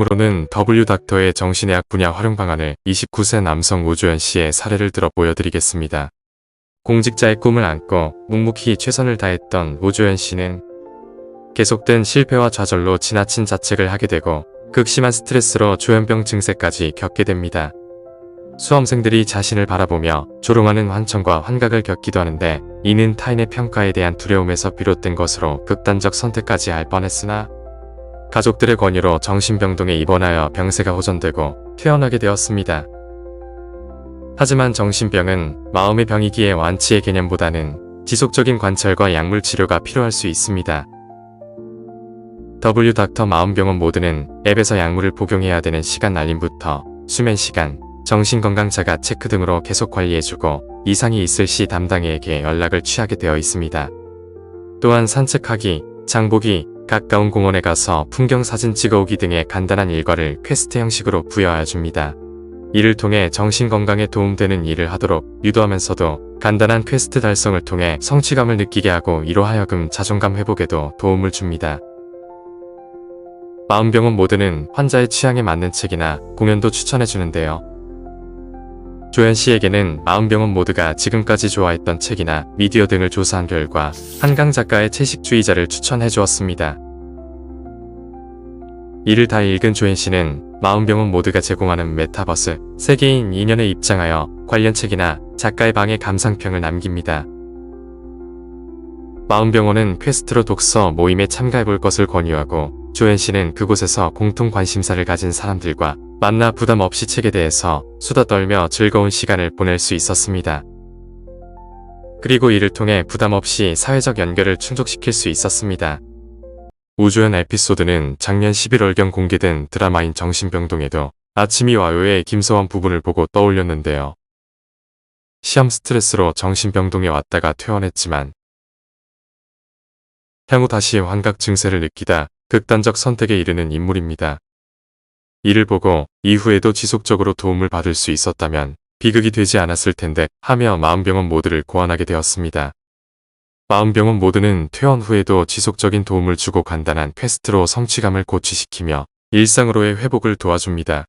으로는 W닥터의 정신의학 분야 활용 방안을 29세 남성 오주연 씨의 사례를 들어 보여드리겠습니다. 공직자의 꿈을 안고 묵묵히 최선을 다했던 오주연 씨는 계속된 실패와 좌절로 지나친 자책을 하게 되고 극심한 스트레스로 조현병 증세까지 겪게 됩니다. 수험생들이 자신을 바라보며 조롱하는 환청과 환각을 겪기도 하는데 이는 타인의 평가에 대한 두려움에서 비롯된 것으로 극단적 선택까지 할 뻔했으나 가족들의 권유로 정신병동에 입원하여 병세가 호전되고 퇴원하게 되었습니다. 하지만 정신병은 마음의 병이기에 완치의 개념보다는 지속적인 관찰과 약물 치료가 필요할 수 있습니다. W닥터 마음병원 모드는 앱에서 약물을 복용해야 되는 시간 알림부터 수면 시간, 정신건강 자가 체크 등으로 계속 관리해주고 이상이 있을 시 담당자에게 연락을 취하게 되어 있습니다. 또한 산책하기, 장보기, 가까운 공원에 가서 풍경 사진 찍어오기 등의 간단한 일과를 퀘스트 형식으로 부여하여 줍니다. 이를 통해 정신건강에 도움되는 일을 하도록 유도하면서도 간단한 퀘스트 달성을 통해 성취감을 느끼게 하고 이로 하여금 자존감 회복에도 도움을 줍니다. 마음병원 모드는 환자의 취향에 맞는 책이나 공연도 추천해주는데요. 조연 씨에게는 마음병원 모드가 지금까지 좋아했던 책이나 미디어 등을 조사한 결과 한강 작가의 채식주의자를 추천해 주었습니다. 이를 다 읽은 조연 씨는 마음병원 모드가 제공하는 메타버스 세계인 2년에 입장하여 관련 책이나 작가의 방에 감상평을 남깁니다. 마음병원은 퀘스트로 독서 모임에 참가해볼 것을 권유하고 조연 씨는 그곳에서 공통 관심사를 가진 사람들과 만나 부담 없이 책에 대해서 수다 떨며 즐거운 시간을 보낼 수 있었습니다. 그리고 이를 통해 부담 없이 사회적 연결을 충족시킬 수 있었습니다. 오주연 에피소드는 작년 11월경 공개된 드라마인 정신병동에도 아침이 와요의 김서원 부분을 보고 떠올렸는데요. 시험 스트레스로 정신병동에 왔다가 퇴원했지만 향후 다시 환각 증세를 느끼다 극단적 선택에 이르는 인물입니다. 이를 보고 이후에도 지속적으로 도움을 받을 수 있었다면 비극이 되지 않았을 텐데 하며 마음병원 모드를 고안하게 되었습니다. 마음병원 모드는 퇴원 후에도 지속적인 도움을 주고 간단한 퀘스트로 성취감을 고취시키며 일상으로의 회복을 도와줍니다.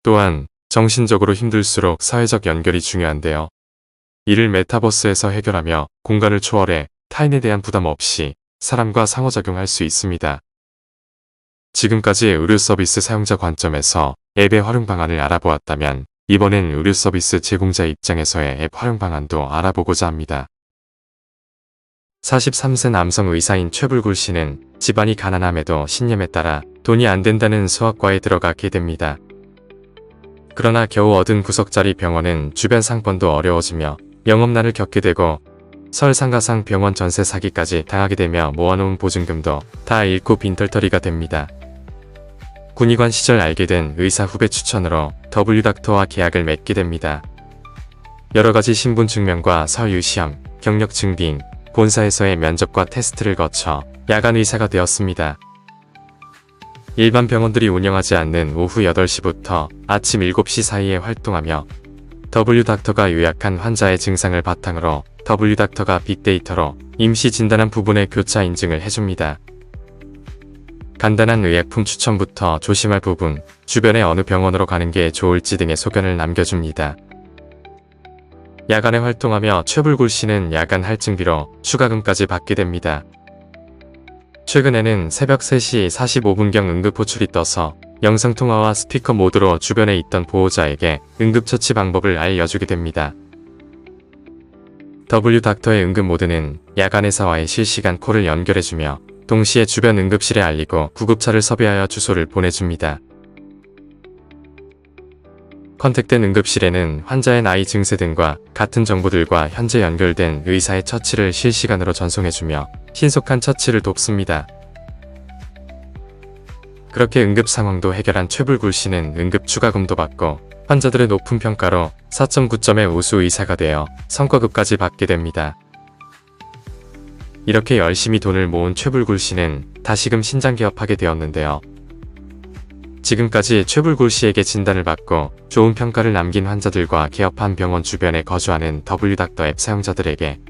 또한 정신적으로 힘들수록 사회적 연결이 중요한데요. 이를 메타버스에서 해결하며 공간을 초월해 타인에 대한 부담 없이 사람과 상호작용할 수 있습니다. 지금까지 의료 서비스 사용자 관점에서 앱의 활용 방안을 알아보았다면 이번엔 의료 서비스 제공자 입장에서의 앱 활용 방안도 알아보고자 합니다. 43세 남성 의사인 최불굴 씨는 집안이 가난함에도 신념에 따라 돈이 안 된다는 소아과에 들어가게 됩니다. 그러나 겨우 얻은 구석짜리 병원은 주변 상권도 어려워지며 영업난을 겪게 되고 설상가상 병원 전세 사기까지 당하게 되며 모아놓은 보증금도 다 잃고 빈털터리가 됩니다. 군의관 시절 알게 된 의사 후배 추천으로 W닥터와 계약을 맺게 됩니다. 여러가지 신분 증명과 서류 시험, 경력 증빙, 본사에서의 면접과 테스트를 거쳐 야간 의사가 되었습니다. 일반 병원들이 운영하지 않는 오후 8시부터 아침 7시 사이에 활동하며 W닥터가 요약한 환자의 증상을 바탕으로 W닥터가 빅데이터로 임시 진단한 부분의 교차 인증을 해줍니다. 간단한 의약품 추천부터 조심할 부분, 주변에 어느 병원으로 가는 게 좋을지 등의 소견을 남겨줍니다. 야간에 활동하며 최불굴 씨는 야간 할증비로 추가금까지 받게 됩니다. 최근에는 새벽 3시 45분경 응급 호출이 떠서 영상통화와 스피커 모드로 주변에 있던 보호자에게 응급처치 방법을 알려주게 됩니다. W닥터의 응급 모드는 야간 의사와의 실시간 콜을 연결해주며 동시에 주변 응급실에 알리고 구급차를 섭외하여 주소를 보내줍니다. 컨택된 응급실에는 환자의 나이 증세 등과 같은 정보들과 현재 연결된 의사의 처치를 실시간으로 전송해주며 신속한 처치를 돕습니다. 그렇게 응급 상황도 해결한 최불굴 씨는 응급 추가금도 받고 환자들의 높은 평가로 4.9점의 우수 의사가 되어 성과급까지 받게 됩니다. 이렇게 열심히 돈을 모은 최불굴 씨는 다시금 신장 개업하게 되었는데요. 지금까지 최불굴 씨에게 진단을 받고 좋은 평가를 남긴 환자들과 개업한 병원 주변에 거주하는 W닥터 앱 사용자들에게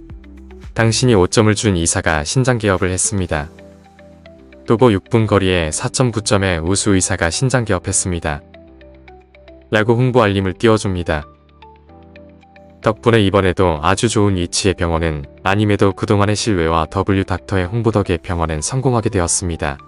당신이 5점을 준 이사가 신장 개업을 했습니다. 도보 6분 거리에 4.9점의 우수 의사가 신장 개업했습니다. 라고 홍보 알림을 띄워줍니다. 덕분에 이번에도 아주 좋은 위치의 병원은 아님에도 그동안의 신뢰와 W 닥터의 홍보 덕에 병원은 성공하게 되었습니다.